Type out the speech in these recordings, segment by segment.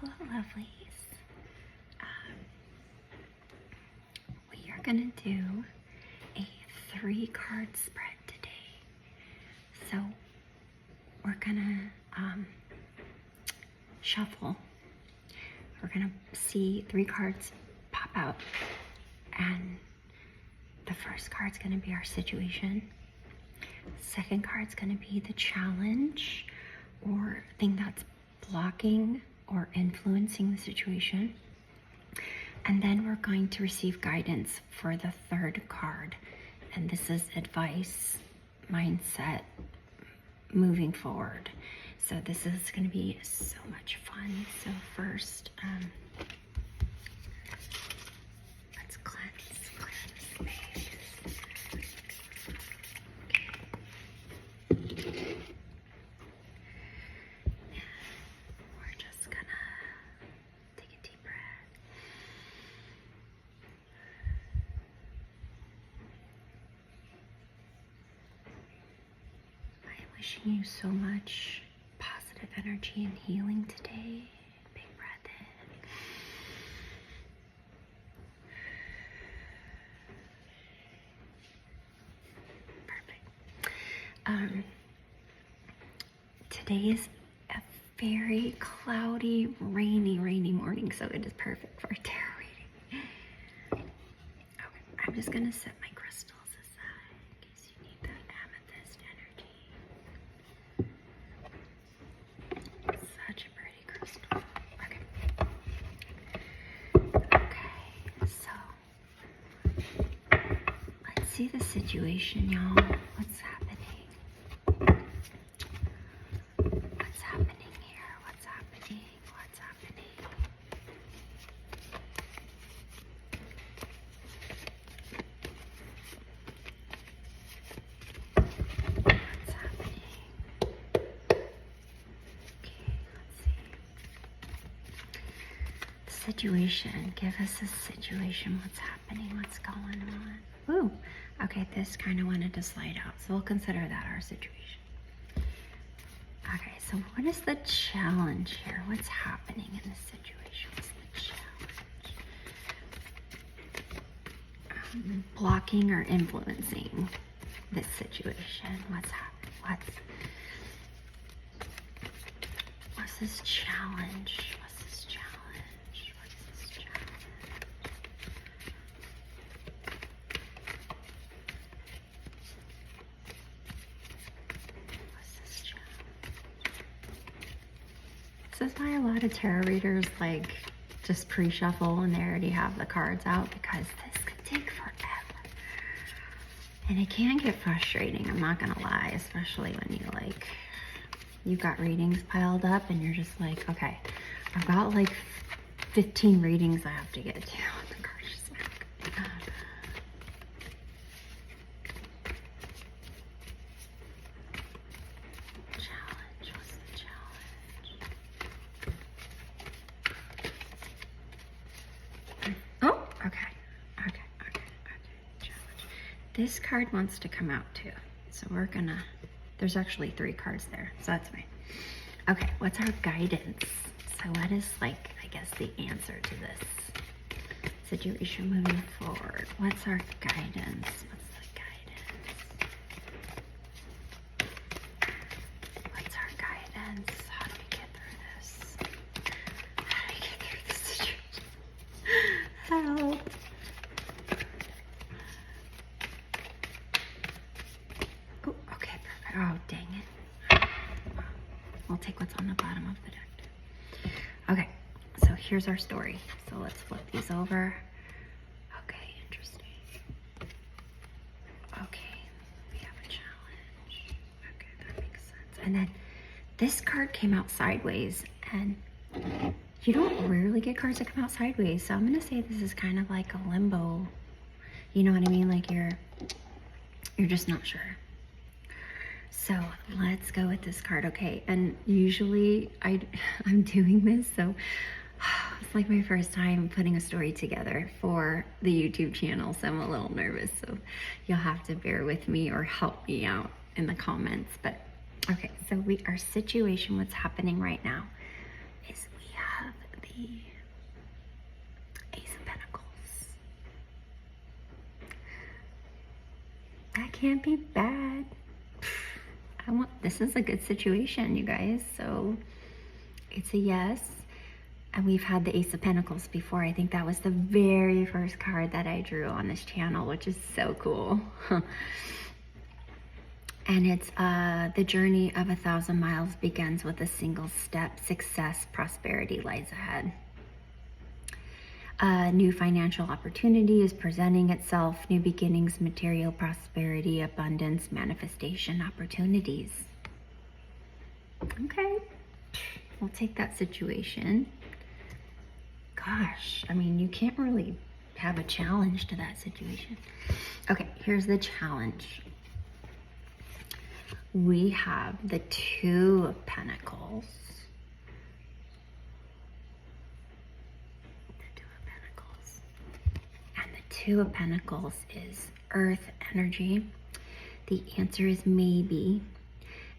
Hello, lovelies. We are going to do a 3-card spread today. So we're going to shuffle. We're going to see 3 cards pop out. And the first card's going to be our situation. Second card's going to be the challenge or thing that's blocking or influencing the situation. And then we're going to receive guidance for the third card. And this is advice, mindset, moving forward. So this is going to be so much fun. So first, let's clear the space. Okay. We're just gonna take a deep breath. I am wishing you so much positive energy and healing today. Big breath in. Perfect. Today is a very cloudy, rainy morning, so it is perfect for a tarot reading. Okay, I'm just gonna set my crystals aside in case you need that amethyst energy. Such a pretty crystal. Okay, so let's see the situation, y'all. What's happening? What's happening here? What's happening? What's happening? What's happening? Okay, let's see. Situation. Give us a situation. What's happening? What's going on? Ooh. Okay, this kind of wanted to slide out, so we'll consider that our situation. Okay, so what is the challenge here? What's happening in this situation? What's the challenge? Blocking or influencing this situation. What's happening? What's this challenge? What's this challenge? What's this challenge? What's this challenge? This is why a lot of tarot readers like just pre-shuffle and they already have the cards out, because this could take forever. And it can get frustrating, I'm not gonna lie, especially when you've got readings piled up and you're just like, okay, I've got like 15 readings I have to get to. The cards just like, challenge, what's the challenge? Oh, okay. Challenge. This card wants to come out too. So we're gonna, there's actually 3 cards there, so that's fine. Okay, what's our guidance? So what is like, I guess, the answer to this situation moving forward? What's our guidance? What's the guidance? What's our guidance? How do we get through this? How do we get through this situation? Help. Oh, okay, perfect. Oh, dang it. We'll take what's on the bottom of the deck. Okay, so here's our story. So let's flip these over. Okay, interesting. Okay, we have a challenge. Okay, that makes sense. And then this card came out sideways, and you don't rarely get cards that come out sideways. So I'm gonna say this is kind of like a limbo. You know what I mean? Like you're just not sure. So let's go with this card, okay? And usually I'm doing this, so it's like my first time putting a story together for the YouTube channel, so I'm a little nervous. So you'll have to bear with me or help me out in the comments. But okay, so our situation, what's happening right now is we have the Ace of Pentacles. That can't be bad. This is a good situation, you guys. So it's a yes. And we've had the Ace of Pentacles before. I think that was the very first card that I drew on this channel, which is so cool. And it's the journey of 1,000 miles begins with a single step. Success, prosperity lies ahead. A new financial opportunity is presenting itself. New beginnings, material prosperity, abundance, manifestation opportunities. Okay, we'll take that situation. Gosh, I mean, you can't really have a challenge to that situation. Okay, here's the challenge. We have the Two of Pentacles. The Two of Pentacles. And the Two of Pentacles is Earth energy. The answer is maybe.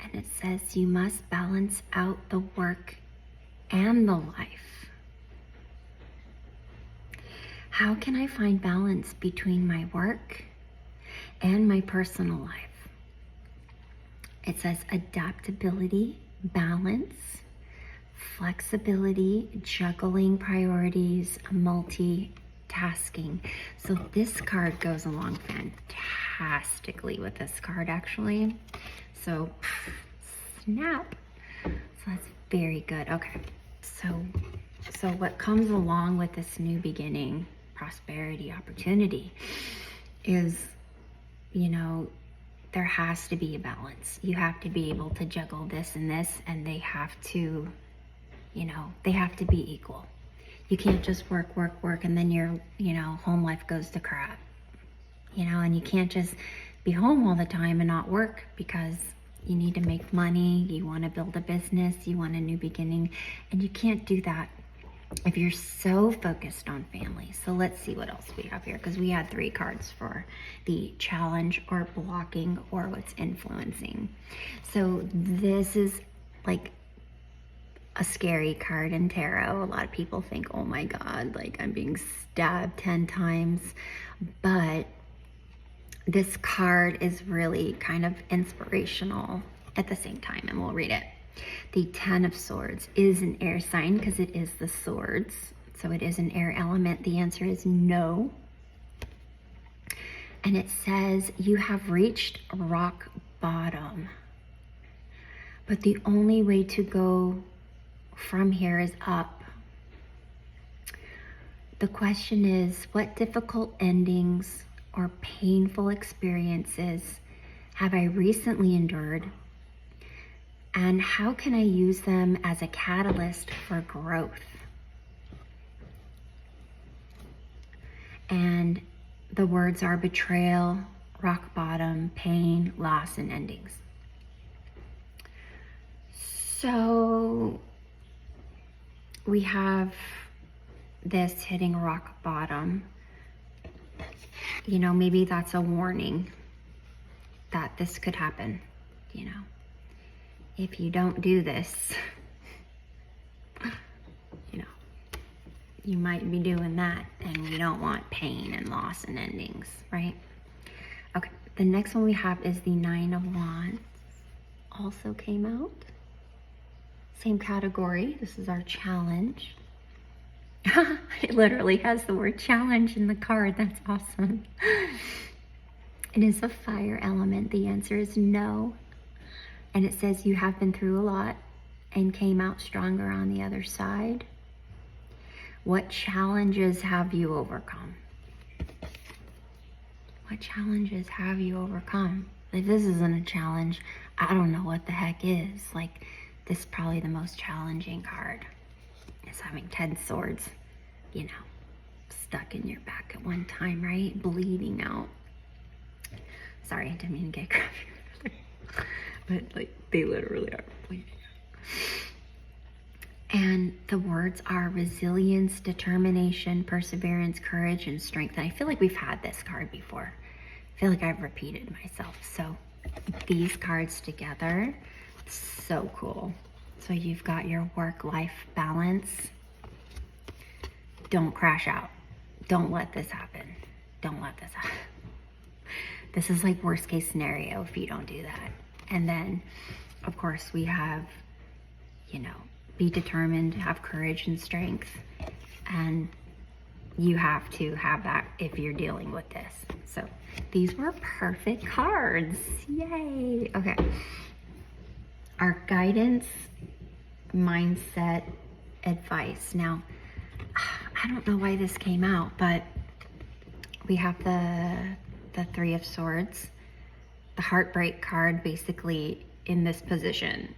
And it says you must balance out the work and the life. How can I find balance between my work and my personal life? It says adaptability, balance, flexibility, juggling priorities, multitasking. So this card goes along fantastically with this card, actually. So snap. So that's very good. Okay. So what comes along with this new beginning, prosperity, opportunity is, you know, there has to be a balance. You have to be able to juggle this and this, and they have to, you know, they have to be equal. You can't just work, and then your, you know, home life goes to crap. You know, and you can't just be home all the time and not work because you need to make money, you want to build a business, you want a new beginning, and you can't do that if you're so focused on family. So let's see what else we have here, because we had 3 cards for the challenge or blocking or what's influencing. So this is like a scary card in tarot. A lot of people think, oh my God, like I'm being stabbed 10 times. But this card is really kind of inspirational at the same time, and we'll read it. The 10 of Swords is an air sign because it is the swords. So it is an air element. The answer is no. And it says you have reached rock bottom. But the only way to go from here is up. The question is, what difficult endings or painful experiences have I recently endured? And how can I use them as a catalyst for growth? And the words are betrayal, rock bottom, pain, loss, and endings. So we have this hitting rock bottom. You know, maybe that's a warning that this could happen, you know. If you don't do this, you know, you might be doing that, and we don't want pain and loss and endings, right? Okay, the next one we have is the 9 of Wands. Also came out. Same category. This is our challenge. It literally has the word challenge in the card. That's awesome. It is a fire element. The answer is no. And it says you have been through a lot and came out stronger on the other side. What challenges have you overcome? What challenges have you overcome? If this isn't a challenge, I don't know what the heck is. Like, this is probably the most challenging card. It's having 10 swords, you know, stuck in your back at one time, right? Bleeding out. Sorry, I didn't mean to get graphic. But like, they literally are bleeding out. And the words are resilience, determination, perseverance, courage, and strength. And I feel like we've had this card before. I feel like I've repeated myself. So these cards together, so cool. So you've got your work-life balance. don't crash out. Don't let this happen. Don't let this happen. This is like worst case scenario if you don't do that. And then, of course, we have, you know, be determined, have courage and strength. And you have to have that if you're dealing with this. So these were perfect cards. Yay. Okay. Our guidance, mindset, advice. Now, I don't know why this came out, but we have the Three of Swords, the heartbreak card basically in this position.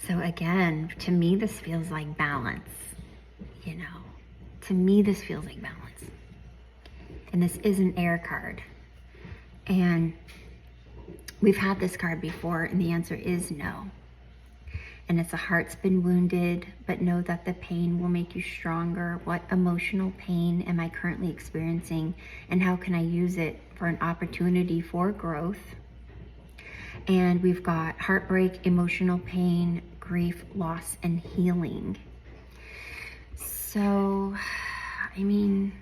So again, to me, this feels like balance, you know. To me, this feels like balance. And this is an air card. And we've had this card before, and the answer is no. And it's a heart's been wounded, but know that the pain will make you stronger. What emotional pain am I currently experiencing, and how can I use it for an opportunity for growth? And we've got heartbreak, emotional pain, grief, loss, and healing. So, I mean,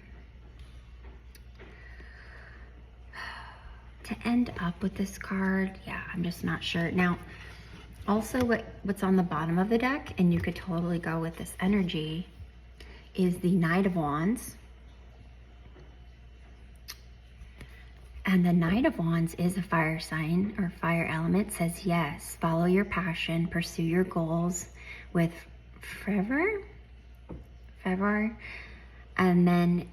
to end up with this card, yeah, I'm just not sure. Now, also what's on the bottom of the deck, and you could totally go with this energy, is the Knight of Wands. And the Knight of Wands is a fire sign or fire element. Says yes, follow your passion, pursue your goals with fervor. And then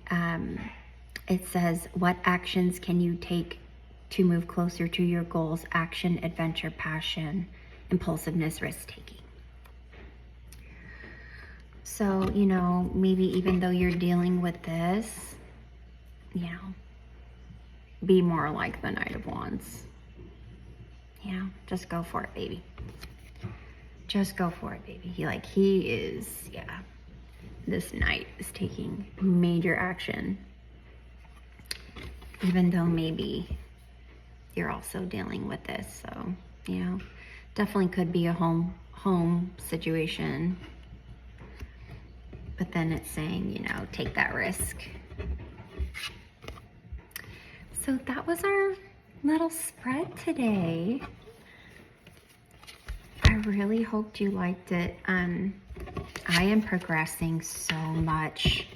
it says, what actions can you take to move closer to your goals? Action, adventure, passion, impulsiveness, risk-taking. So, you know, maybe even though you're dealing with this, you know, be more like the Knight of Wands. You know, just go for it, baby. Just go for it, baby. He is, yeah. This knight is taking major action. Even though maybe you're also dealing with this. So, you know, definitely could be a home situation. But then it's saying, you know, take that risk. So that was our little spread today. I really hoped you liked it. I am progressing so much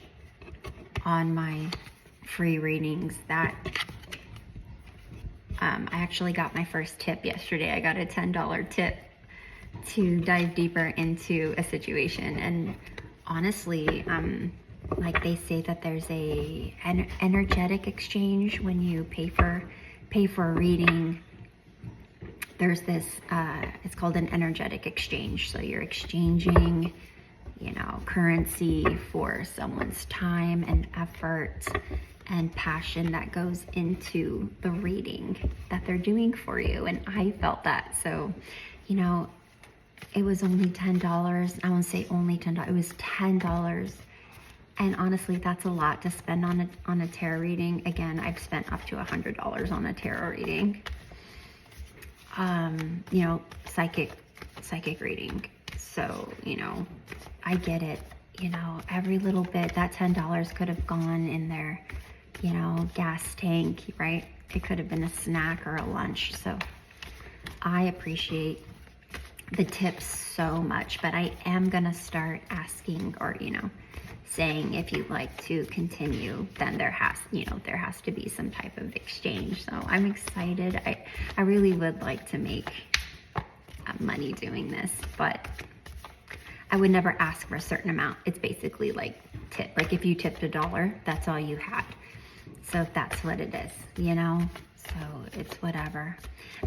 on my free readings that I actually got my first tip yesterday. I got a $10 tip to dive deeper into a situation. And honestly, like they say that there's an energetic exchange when you pay for a reading. There's this, it's called an energetic exchange. So you're exchanging, you know, currency for someone's time and effort and passion that goes into the reading that they're doing for you. And I felt that. So, you know, it was only $10. I won't say only $10. It was $10. And honestly, that's a lot to spend on a tarot reading. Again, I've spent up to $100 on a tarot reading. You know, psychic reading. So, you know, I get it. You know, every little bit, that $10 could have gone in their, you know, gas tank, right? It could have been a snack or a lunch. So I appreciate the tips so much, but I am gonna start asking, or, you know, saying if you'd like to continue, then there has to be some type of exchange. So I'm excited. I really would like to make money doing this, but I would never ask for a certain amount. It's basically like tip. Like if you tipped $1, that's all you had. So that's what it is, you know? So it's whatever.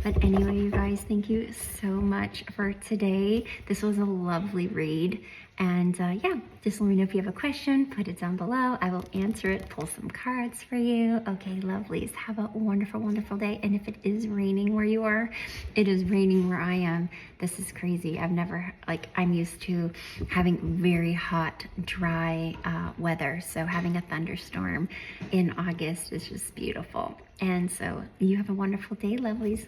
But anyway, you guys, thank you so much for today. This was a lovely read. And yeah, just let me know if you have a question, put it down below. I will answer it, pull some cards for you. Okay, lovelies, have a wonderful, wonderful day. And if it is raining where you are, it is raining where I am. This is crazy. I'm used to having very hot, dry weather. So having a thunderstorm in August is just beautiful. And so you have a wonderful day, lovelies.